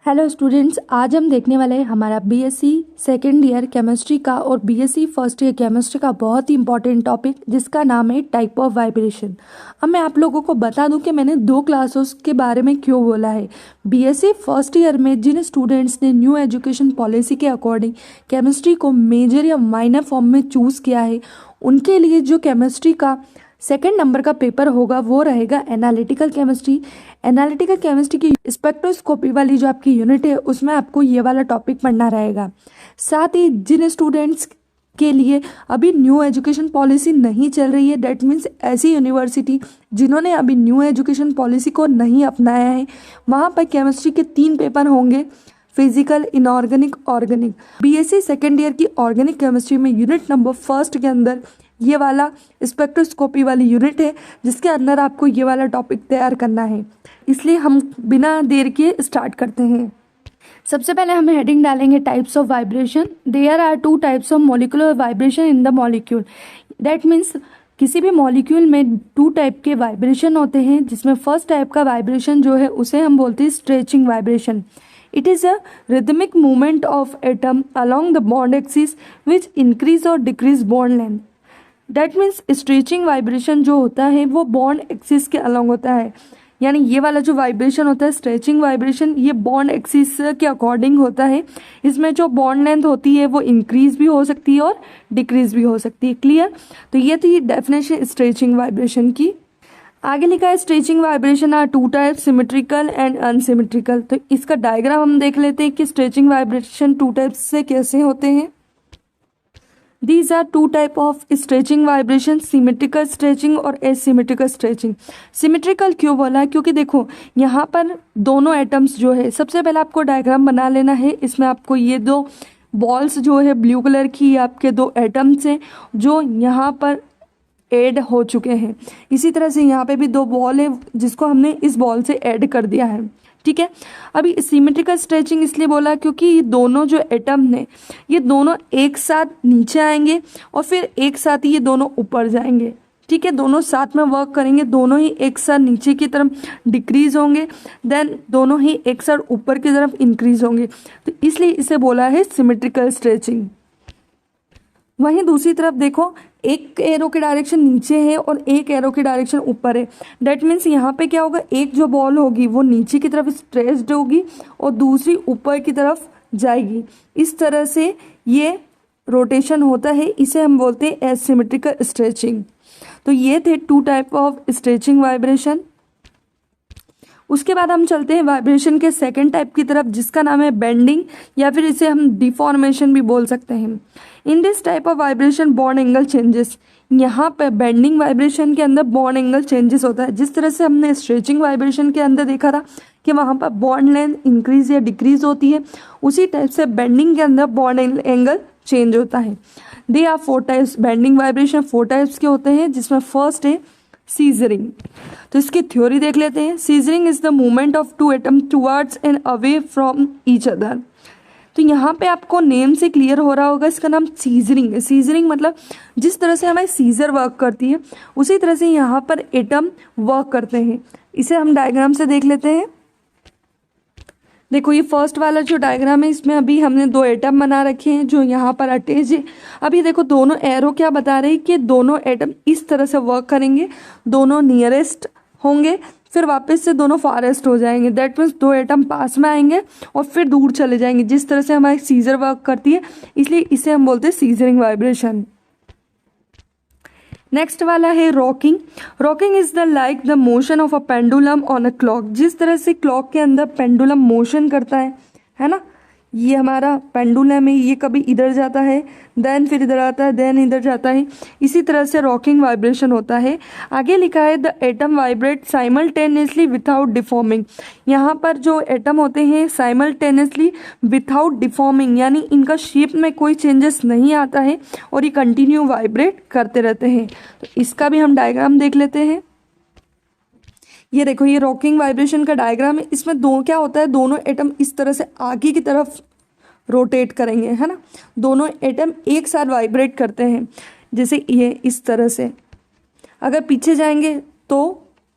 Hello students, आज हम देखने वाले हैं हमारा बीएससी सेकेंड ईयर केमिस्ट्री का और बीएससी फर्स्ट ईयर केमिस्ट्री का बहुत ही इंपॉर्टेंट टॉपिक जिसका नाम है टाइप ऑफ वाइब्रेशन। अब मैं आप लोगों को बता दूं कि मैंने दो क्लासेस के बारे में क्यों बोला है। बीएससी फर्स्ट ईयर में जिन स्टूडेंट्स ने न्यू एजुकेशन पॉलिसी के अकॉर्डिंग केमिस्ट्री को मेजर या माइनर फॉर्म में चूज़ किया है, उनके लिए जो केमिस्ट्री का सेकेंड नंबर का पेपर होगा वो रहेगा एनालिटिकल केमिस्ट्री। एनालिटिकल केमिस्ट्री की स्पेक्ट्रोस्कोपी वाली जो आपकी यूनिट है उसमें आपको ये वाला टॉपिक पढ़ना रहेगा। साथ ही जिन स्टूडेंट्स के लिए अभी न्यू एजुकेशन पॉलिसी नहीं चल रही है, डेट मीन्स ऐसी यूनिवर्सिटी जिन्होंने अभी न्यू एजुकेशन पॉलिसी को नहीं अपनाया है, वहाँ पर केमिस्ट्री के 3 पेपर होंगे, physical, inorganic, organic. BSc second year की ऑर्गेनिक केमिस्ट्री में यूनिट नंबर फर्स्ट के अंदर ये वाला स्पेक्ट्रोस्कोपी वाली यूनिट है जिसके अंदर आपको ये वाला टॉपिक तैयार करना है। इसलिए हम बिना देर के स्टार्ट करते हैं। सबसे पहले हम हेडिंग डालेंगे types of vibration. There are 2 types of molecular vibration in the molecule. That means किसी भी मॉलिक्यूल में 2 टाइप के वाइब्रेशन होते हैं, जिसमें फर्स्ट टाइप का वाइब्रेशन जो है उसे हम बोलते हैं stretching vibration. It is a rhythmic movement of atom along the bond axis which increase or decrease bond length. That means stretching vibration जो होता है वो बॉन्ड एक्सिस के अलॉन्ग होता है। यानी ये वाला जो वाइब्रेशन होता है स्ट्रेचिंग वाइब्रेशन, ये बॉन्ड एक्सिस के अकॉर्डिंग होता है। इसमें जो बॉन्ड लेंथ होती है वो इंक्रीज भी हो सकती है और डिक्रीज भी हो सकती है। क्लियर? तो ये थी डेफिनेशन स्ट्रेचिंग वाइब्रेशन की। आगे लिखा है stretching vibration are 2 types, symmetrical and unsymmetrical. तो इसका डायग्राम हम देख लेते हैं कि स्ट्रेचिंग वाइब्रेशन 2 टाइप्स से कैसे होते हैं। These are 2 type of stretching vibration, symmetrical stretching और एसिमेट्रिकल स्ट्रेचिंग। सिमेट्रिकल क्यों बोला? क्योंकि देखो यहाँ पर दोनों एटम्स जो है, सबसे पहले आपको डायग्राम बना लेना है। इसमें आपको ये 2 बॉल्स जो है ब्लू कलर की, आपके 2 एटम्स हैं जो यहाँ पर ऐड हो चुके हैं। इसी तरह से यहाँ पे भी 2 बॉल है जिसको हमने इस बॉल से ऐड कर दिया है। ठीक है। अभी सिमेट्रिकल स्ट्रेचिंग इसलिए बोला क्योंकि ये दोनों जो एटम ने ये दोनों एक साथ नीचे आएंगे और फिर एक साथ ही ये दोनों ऊपर जाएंगे। ठीक है, दोनों साथ में वर्क करेंगे, दोनों ही एक साथ नीचे की तरफ डिक्रीज होंगे, देन दोनों ही एक साथ ऊपर की तरफ इंक्रीज होंगे। तो इसलिए इसे बोला है सिमेट्रिकल स्ट्रेचिंग। वहीं दूसरी तरफ देखो, एक एरो की डायरेक्शन नीचे है और एक एरो की डायरेक्शन ऊपर है। डेट मीन्स यहाँ पे क्या होगा, एक जो बॉल होगी वो नीचे की तरफ स्ट्रेच्ड होगी और दूसरी ऊपर की तरफ जाएगी। इस तरह से ये रोटेशन होता है, इसे हम बोलते हैं एसिमेट्रिकल स्ट्रेचिंग। तो ये थे 2 टाइप ऑफ स्ट्रेचिंग वाइब्रेशन। उसके बाद हम चलते हैं वाइब्रेशन के सेकंड टाइप की तरफ जिसका नाम है बेंडिंग, या फिर इसे हम डिफॉर्मेशन भी बोल सकते हैं। In this type of vibration bond angle changes. यहाँ पे बेंडिंग वाइब्रेशन के अंदर बॉन्ड एंगल चेंजेस होता है। जिस तरह से हमने स्ट्रेचिंग वाइब्रेशन के अंदर देखा था कि वहाँ पर बॉन्ड लेंथ इंक्रीज या डिक्रीज होती है, उसी टाइप से बेंडिंग के अंदर बॉन्ड एंगल चेंज होता है। They are 4 types. Bending vibration 4 types के होते हैं, जिसमें फर्स्ट है सीजरिंग। तो इसकी थ्योरी देख लेते हैं। Scissoring is the movement of 2 atom towards and away from each other. तो यहाँ पे आपको नेम से क्लियर हो रहा होगा, इसका नाम सीजरिंग है। सीजरिंग मतलब जिस तरह से हमारी सीजर वर्क करती है उसी तरह से यहाँ पर एटम वर्क करते हैं। इसे हम डायग्राम से देख लेते हैं। देखो ये फर्स्ट वाला जो डायग्राम है, इसमें अभी हमने 2 एटम बना रखे हैं जो यहाँ पर अटैच है। अभी देखो दोनों एरो क्या बता रहे हैं कि दोनों एटम इस तरह से वर्क करेंगे, दोनों नियरेस्ट होंगे, फिर वापस से दोनों फारेस्ट हो जाएंगे। दैट मीन्स 2 एटम पास में आएंगे और फिर दूर चले जाएंगे। जिस तरह से हमारी सीजर वर्क करती है, इसलिए इसे हम बोलते हैं सीजरिंग वाइब्रेशन। नेक्स्ट वाला है rocking. Rocking is the like the motion of a pendulum on a clock. जिस तरह से क्लॉक के अंदर पेंडुलम मोशन करता है ना, ये हमारा पेंडुलम है, ये कभी इधर जाता है, देन फिर इधर आता है, देन इधर जाता है। इसी तरह से रॉकिंग वाइब्रेशन होता है। आगे लिखा है the atom vibrate simultaneously without deforming. यहाँ पर जो एटम होते हैं साइमल्टेनियसली विथआउट डिफॉर्मिंग, यानी इनका शेप में कोई चेंजेस नहीं आता है और ये कंटिन्यू वाइब्रेट करते रहते हैं। तो इसका भी हम डायग्राम देख लेते हैं। ये देखो ये रॉकिंग वाइब्रेशन का डायग्राम है। इसमें क्या होता है, दोनों एटम इस तरह से आगे की तरफ रोटेट करेंगे, है ना। दोनों एटम एक साथ वाइब्रेट करते हैं, जैसे ये इस तरह से। अगर पीछे जाएंगे तो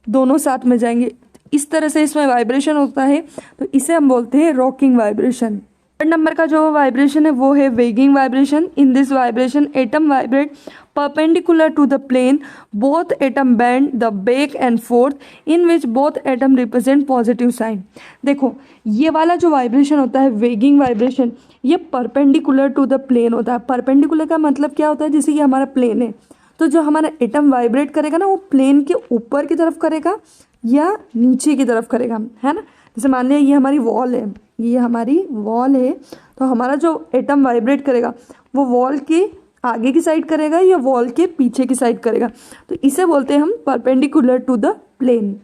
दोनों साथ में जाएंगे, इस तरह से इसमें वाइब्रेशन होता है, तो इसे हम बोलते हैं रॉकिंग वाइब्रेशन। थर्ड नंबर का जो वाइब्रेशन है वो है wagging vibration. In this vibration atom vibrate perpendicular to the plane, both atom bend the back and forth in which both atom represent positive sign. देखो ये वाला जो वाइब्रेशन होता है वेगिंग वाइब्रेशन, ये परपेंडिकुलर टू द प्लेन होता है। Perpendicular का मतलब क्या होता है, जैसे कि हमारा प्लेन है, तो जो हमारा एटम वाइब्रेट करेगा ना वो प्लेन के ऊपर की तरफ करेगा या नीचे की तरफ करेगा, है ना। जैसे मान लिया ये हमारी वॉल है, ये हमारी वॉल है, तो हमारा जो एटम वाइब्रेट करेगा वो वॉल के आगे की साइड करेगा या वॉल के पीछे की साइड करेगा, तो इसे बोलते हैं हम परपेंडिकुलर टू द प्लेन।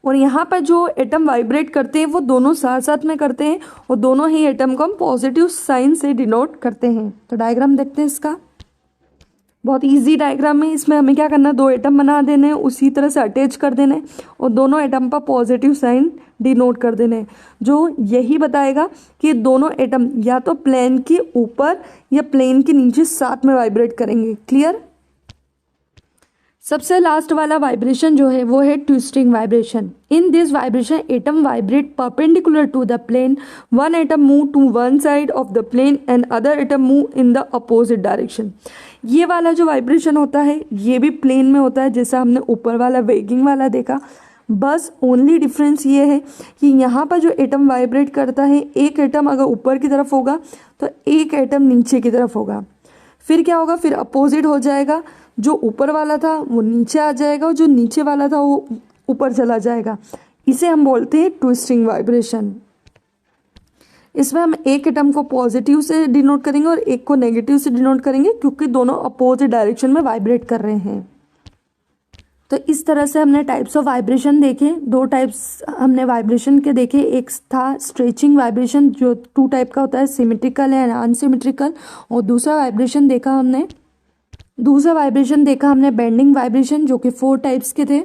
और यहाँ पर जो एटम वाइब्रेट करते हैं वो दोनों साथ साथ में करते हैं और दोनों ही एटम को हम पॉजिटिव साइन से डिनोट करते हैं। तो डायग्राम देखते हैं इसका, बहुत इजी डायग्राम है। इसमें हमें क्या करना है, दो एटम बना देने हैं, उसी तरह से अटैच कर देने हैं और दोनों एटम पर पॉजिटिव साइन डिनोट कर देने हैं, जो यही बताएगा कि दोनों एटम या तो प्लेन के ऊपर या प्लेन के नीचे साथ में वाइब्रेट करेंगे। क्लियर। सबसे लास्ट वाला वाइब्रेशन जो है वो है twisting vibration. In this vibration atom vibrate perpendicular to the plane, one atom move to one side of the plane and other atom move in the opposite direction. ये वाला जो vibration होता है ये भी प्लेन में होता है, जैसा हमने ऊपर वाला वेगिंग वाला देखा। बस ओनली डिफरेंस ये है कि यहाँ पर जो एटम वाइब्रेट करता है, एक एटम अगर ऊपर की तरफ होगा तो एक एटम नीचे की तरफ होगा। फिर क्या होगा, फिर अपोजिट हो जाएगा, जो ऊपर वाला था वो नीचे आ जाएगा और जो नीचे वाला था वो ऊपर चला जाएगा। इसे हम बोलते हैं ट्विस्टिंग वाइब्रेशन। इसमें हम एक एटम को पॉजिटिव से डिनोट करेंगे और एक को नेगेटिव से डिनोट करेंगे, क्योंकि दोनों अपोजिट डायरेक्शन में वाइब्रेट कर रहे हैं। तो इस तरह से हमने टाइप्स ऑफ वाइब्रेशन देखे, दो टाइप्स हमने वाइब्रेशन के देखे। एक था स्ट्रेचिंग वाइब्रेशन जो 2 टाइप का होता है, सिमेट्रिकल एंड अनसिमेट्रिकल, और दूसरा वाइब्रेशन देखा हमने बेंडिंग वाइब्रेशन, जो कि 4 टाइप्स के थे,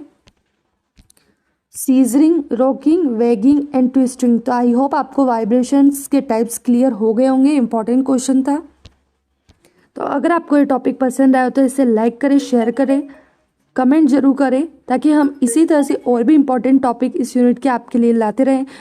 scissoring, rocking, weighing and twisting. तो आई होप आपको वाइब्रेशंस के टाइप्स क्लियर हो गए होंगे। इंपॉर्टेंट क्वेश्चन था। तो अगर आपको ये टॉपिक पसंद आया तो इसे लाइक करें, शेयर करें, कमेंट जरूर करें, ताकि हम इसी तरह से और भी इंपॉर्टेंट टॉपिक इस यूनिट के आपके लिए लाते रहें।